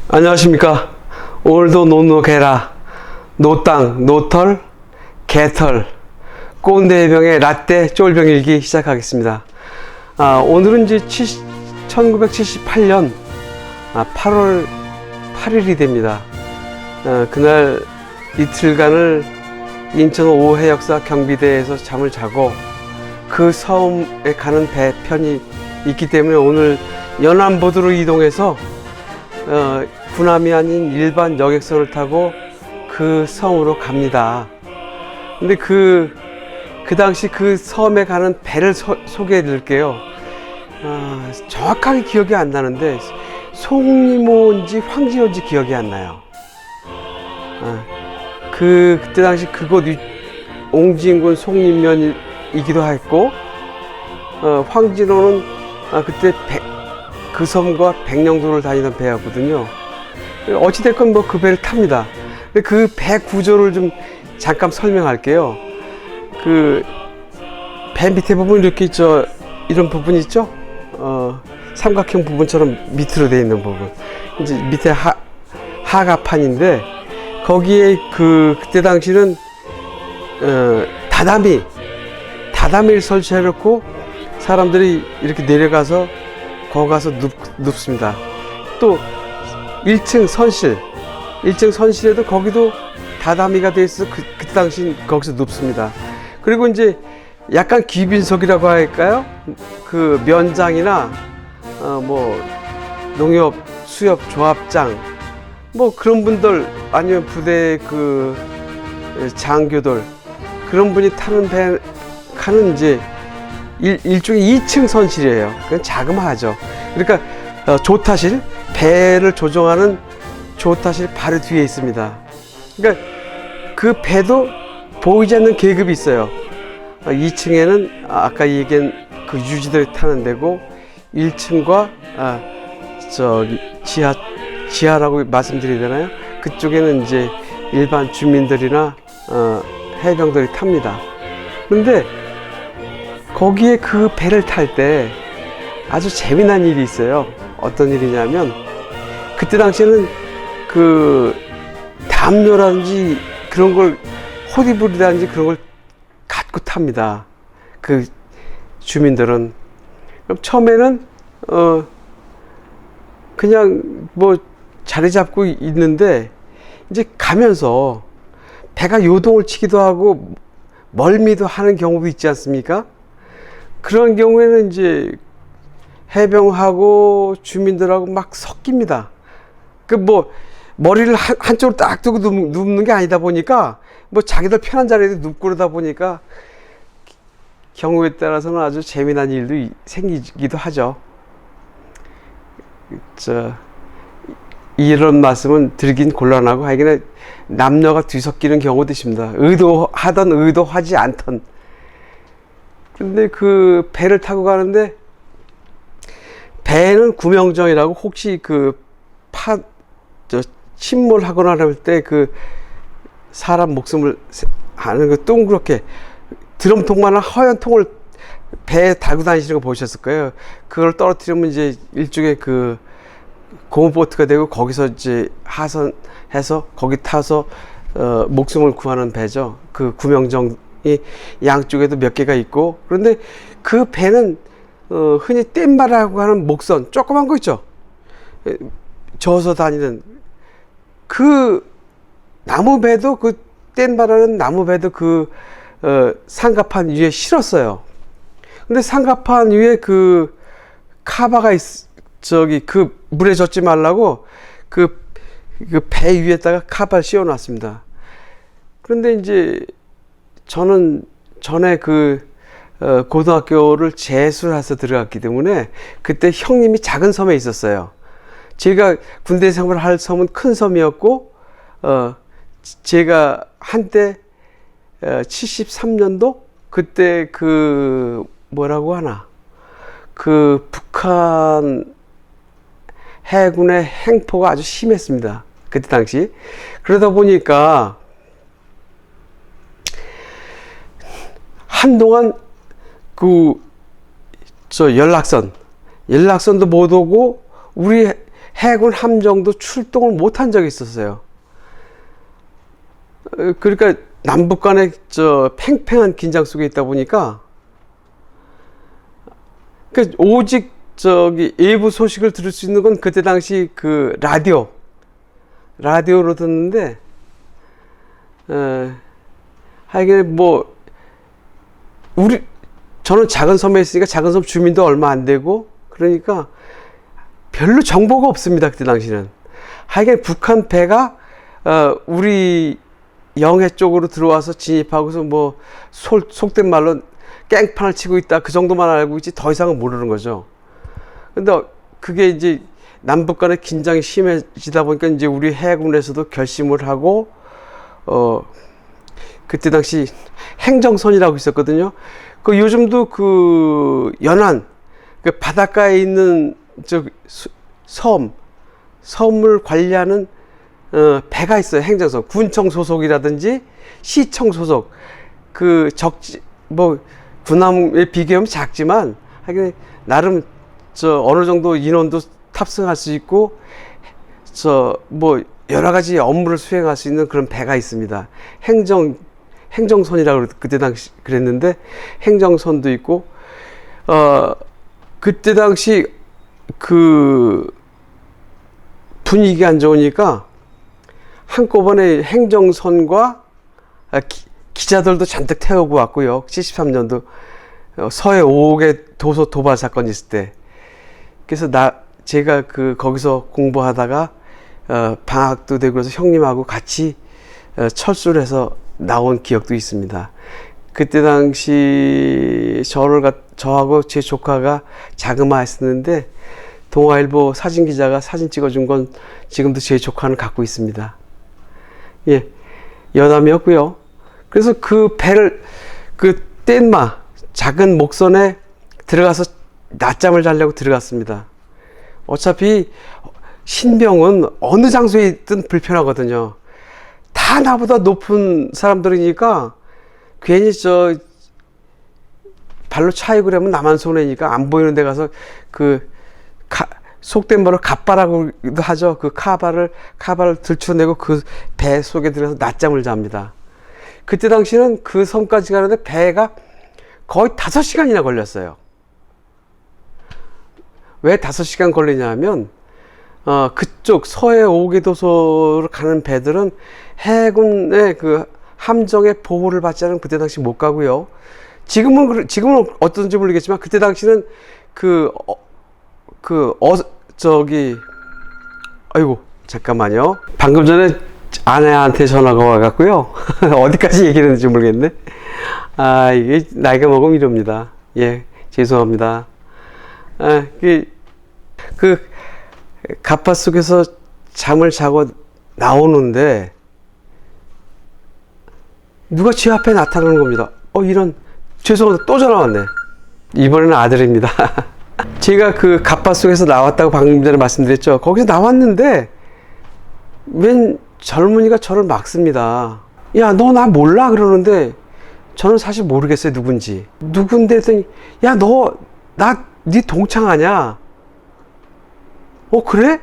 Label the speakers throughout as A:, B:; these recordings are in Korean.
A: 안녕하십니까. 오늘도 노노개라 노땅 노털 개털 꼰대병의 라떼 쫄병 일기 시작하겠습니다. 오늘은 이제 1978년 8월 8일이 됩니다. 그날 이틀간을 인천 오해역사 경비대에서 잠을 자고 그 섬에 가는 배편이 있기 때문에 오늘 연안보도로 이동해서 군함이 아닌 일반 여객선을 타고 그 섬으로 갑니다. 근데 그 당시 그 섬에 가는 배를 소개해 드릴게요. 정확하게 기억이 안 나는데 송리모인지 황진호인지 기억이 안 나요. 그때 당시 그곳 옹진군 송림면이기도 했고, 황진호는 그때 그 섬과 백령도를 다니던 배였거든요. 어찌됐건 뭐 그 배를 탑니다. 근데 그 배 구조를 좀 잠깐 설명할게요. 그 배 밑에 부분 이렇게 이런 부분 있죠? 삼각형 부분처럼 밑으로 되어 있는 부분. 이제 밑에 하가판인데 거기에 그때 당시는 다다미를 설치해 놓고 사람들이 이렇게 내려가서 거기 가서 눕습니다. 또 1층 선실에도 거기도 다다미가 돼 있어서 그때 당시 거기서 눕습니다. 그리고 이제 약간 기빈석이라고 할까요? 그 면장이나 뭐 농협 수협 조합장 뭐 그런 분들 아니면 부대 그 장교들 그런 분이 타는 배 칸은 이제 일종의 2층 선실이에요. 그냥 자그마하죠. 그러니까 조타실, 배를 조종하는 조타실 바로 뒤에 있습니다. 그러니까 그 배도 보이지 않는 계급이 있어요. 2층에는 아까 얘기한 그 유지들이 타는 데고 1층과 지하라고 말씀드려야 되나요? 그쪽에는 이제 일반 주민들이나 해병들이 탑니다. 그런데 거기에 그 배를 탈 때 아주 재미난 일이 있어요. 어떤 일이냐면 그때 당시에는 그 담요라든지 그런 걸 호디불이라든지 그런 걸 갖고 탑니다. 그 주민들은. 그럼 처음에는 그냥 뭐 자리 잡고 있는데 이제 가면서 배가 요동을 치기도 하고 멀미도 하는 경우도 있지 않습니까? 그런 경우에는 이제 해병하고 주민들하고 막 섞입니다. 그 뭐 머리를 한쪽으로 딱 두고 눕는 게 아니다 보니까 뭐 자기들 편한 자리에 눕고 그러다 보니까 경우에 따라서는 아주 재미난 일도 생기기도 하죠. 이런 말씀은 드리긴 곤란하고 하여간 남녀가 뒤섞이는 경우도 있습니다. 의도하던 의도하지 않던. 근데 그 배를 타고 가는데 배는 구명정이라고 혹시 침몰하거나 할 때 그 사람 목숨을 하는 그 동그랗게 드럼통만한 허연 통을 배에 달고 다니시는 거 보셨을 거예요. 그걸 떨어뜨리면 이제 일종의 그 고무보트가 되고 거기서 이제 하선해서 거기 타서 목숨을 구하는 배죠. 그 구명정이 양쪽에도 몇 개가 있고 그런데 그 배는 흔히 뗏바라고 하는 목선 조그만 거 있죠. 저어서 다니는 그 나무배도 그 뗏바라는 나무배도 그 상가판 위에 실었어요. 근데 상가판 위에 그 카바가 그 물에 젖지 말라고 그 배 위에다가 카바를 씌워놨습니다. 그런데 이제 저는 전에 고등학교를 재수해서 들어갔기 때문에 그때 형님이 작은 섬에 있었어요. 제가 군대 생활을 할 섬은 큰 섬이었고, 제가 한때 73년도 그때 뭐라고 하나 북한 해군의 행포가 아주 심했습니다. 그때 당시. 그러다 보니까 한동안 연락선도 못 오고 우리 해군 함정도 출동을 못한 적이 있었어요. 그러니까 남북 간의 팽팽한 긴장 속에 있다 보니까, 그러니까 오직 일부 소식을 들을 수 있는 건 그때 당시 그 라디오로 듣는데, 하여간 뭐 저는 작은 섬에 있으니까 작은 섬 주민도 얼마 안 되고, 그러니까 별로 정보가 없습니다, 그때 당시는. 하여간 북한 배가 우리 영해 쪽으로 들어와서 진입하고서 뭐 속된 말로 깽판을 치고 있다, 그 정도만 알고 있지 더 이상은 모르는 거죠. 근데 그게 이제 남북 간의 긴장이 심해지다 보니까 이제 우리 해군에서도 결심을 하고, 그때 당시 행정선이라고 있었거든요. 그 요즘도 그 연안, 그 바닷가에 있는 섬을 관리하는 배가 있어요. 행정선. 군청 소속이라든지 시청 소속. 그 뭐 군함에 비교하면 작지만 하긴 나름 어느 정도 인원도 탑승할 수 있고 뭐 여러 가지 업무를 수행할 수 있는 그런 배가 있습니다. 행정선이라고 그때 당시 그랬는데, 행정선도 있고, 그때 당시 그 분위기가 안 좋으니까 한꺼번에 행정선과 기자들도 잔뜩 태우고 왔고요. 73년도 서해 5개 도서 도발 사건이 있을 때. 그래서 제가 거기서 공부하다가 방학도 되고 그래서 형님하고 같이 철수를 해서 나온 기억도 있습니다. 그때 당시 저하고 제 조카가 자그마했었는데, 동아일보 사진 기자가 사진 찍어준 건 지금도 제 조카는 갖고 있습니다. 예, 여담이었고요. 그래서 그 배를 뗏마 작은 목선에 들어가서 낮잠을 자려고 들어갔습니다. 어차피 신병은 어느 장소에 있든 불편하거든요. 다 나보다 높은 사람들이니까 괜히 발로 차이고 그러면 나만 손해니까 안 보이는 데 가서 속된 말로 갓바라고도 하죠. 그 카바를 들춰내고 그 배 속에 들어가서 낮잠을 잡니다. 그때 당시는 그 섬까지 가는데 배가 거의 5시간이나 걸렸어요. 왜 5시간 걸리냐면, 그쪽 서해 5개 도서로 가는 배들은 해군의 그 함정의 보호를 받지 않으면 그때 당시 못 가고요. 지금은 어떤지 모르겠지만, 그때 당시는 아이고, 잠깐만요. 방금 전에 아내한테 전화가 와갖고요. 어디까지 얘기를 했는지 모르겠네. 이게 나이가 먹으면 이럽니다. 예, 죄송합니다. 갑바 속에서 잠을 자고 나오는데, 누가 제 앞에 나타나는 겁니다. 죄송합니다. 또 전화 왔네. 이번에는 아들입니다. 제가 그 갑바 속에서 나왔다고 방금 전에 말씀드렸죠. 거기서 나왔는데, 웬 젊은이가 저를 막습니다. 야, 너 나 몰라? 그러는데, 저는 사실 모르겠어요, 누군지. 누군데 했더니, 야, 네 동창 아냐? 그래? 야,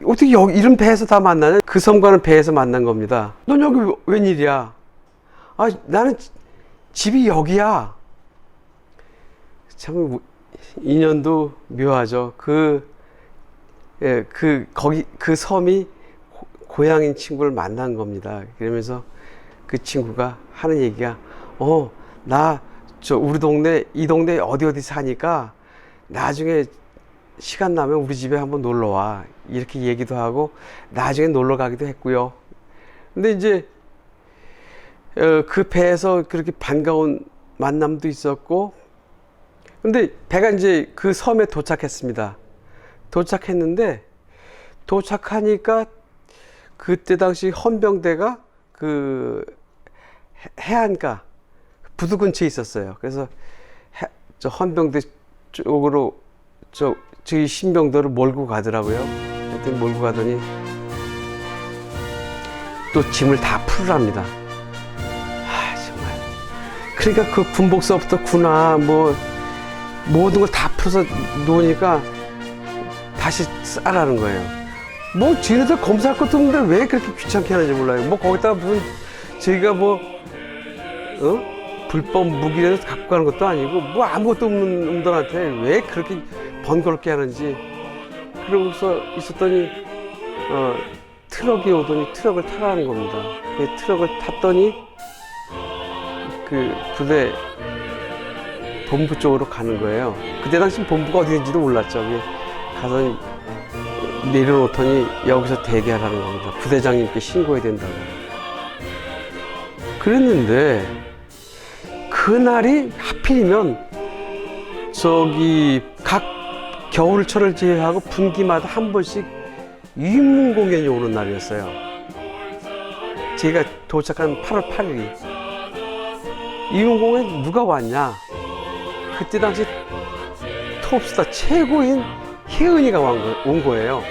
A: 어떻게 이런 배에서 다 만나냐? 그 섬과는 배에서 만난 겁니다. 넌 여기 웬일이야? 나는 집이 여기야. 참, 인연도 묘하죠. 그 섬이 고향인 친구를 만난 겁니다. 그러면서 그 친구가 하는 얘기가, 우리 이 동네 어디 사니까 나중에 시간 나면 우리 집에 한번 놀러 와. 이렇게 얘기도 하고, 나중에 놀러 가기도 했고요. 근데 이제, 그 배에서 그렇게 반가운 만남도 있었고, 근데 배가 이제 그 섬에 도착했습니다. 도착하니까 그때 당시 헌병대가 그 해안가 부두 근처에 있었어요. 그래서 저 헌병대 쪽으로 저희 신병들을 몰고 가더라고요. 하여튼 몰고 가더니 또 짐을 다 풀으랍니다. 정말. 그러니까 그 군복서부터 군화 모든 걸 다 풀어서 놓으니까 다시 싸라는 거예요. 뭐 지네들 검사할 것도 없는데 왜 그렇게 귀찮게 하는지 몰라요. 뭐 거기다가 무슨 저희가 뭐 불법 무기를 갖고 가는 것도 아니고 뭐 아무것도 없는 놈들한테 왜 그렇게 번거롭게 하는지. 그러고서 있었더니 트럭이 오더니 트럭을 타라는 겁니다. 그 트럭을 탔더니 그 부대 본부 쪽으로 가는 거예요. 그때 당시 본부가 어디인지도 몰랐죠. 가서 내려놓더니 여기서 대기하라는 겁니다. 부대장님께 신고해야 된다고. 그랬는데 그날이 하필이면 저기 각 겨울철을 제외하고 분기마다 한 번씩 위문 공연이 오는 날이었어요. 제가 도착한 8월 8일이 위문 공연 누가 왔냐? 그때 당시 톱스타 최고인 혜은이가 온 거예요.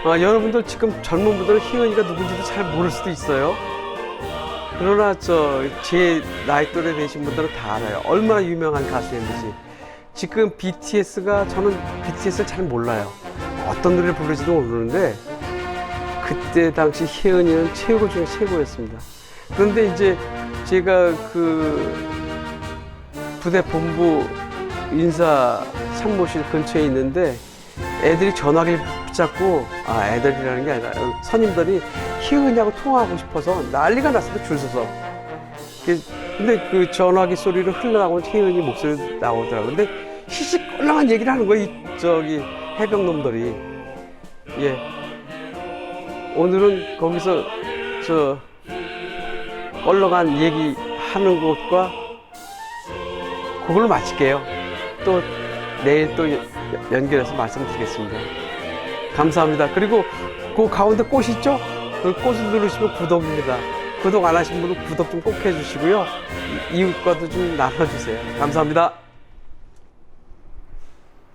A: 여러분들 지금 젊은 분들은 혜은이가 누군지도 잘 모를 수도 있어요. 그러나 제 나이 또래 되신 분들은 다 알아요. 얼마나 유명한 가수였는지. 지금 BTS가 저는 BTS를 잘 몰라요. 어떤 노래를 부르지도 모르는데 그때 당시 혜은이는 최고 중에 최고였습니다. 그런데 이제 제가 그 부대 본부 인사 참모실 근처에 있는데 애들이 전화기를 붙잡고 애들이라는 게 아니라 선임들이 혜은이하고 통화하고 싶어서 난리가 났어요. 줄 서서. 근데 그 전화기 소리를 흘러나오면 혜은이 목소리 나오더라고요. 근데 시시껄렁한 얘기를 하는 거예요. 저기 해병놈들이. 예. 오늘은 거기서 껄렁한 얘기하는 것과 그걸로 마칠게요. 또 내일 또 연결해서 말씀드리겠습니다. 감사합니다. 그리고 그 가운데 꽃 있죠? 그 꽃을 누르시면 구독입니다. 구독 안 하신 분은 구독 좀 꼭 해주시고요. 이웃과도 좀 나눠주세요. 감사합니다.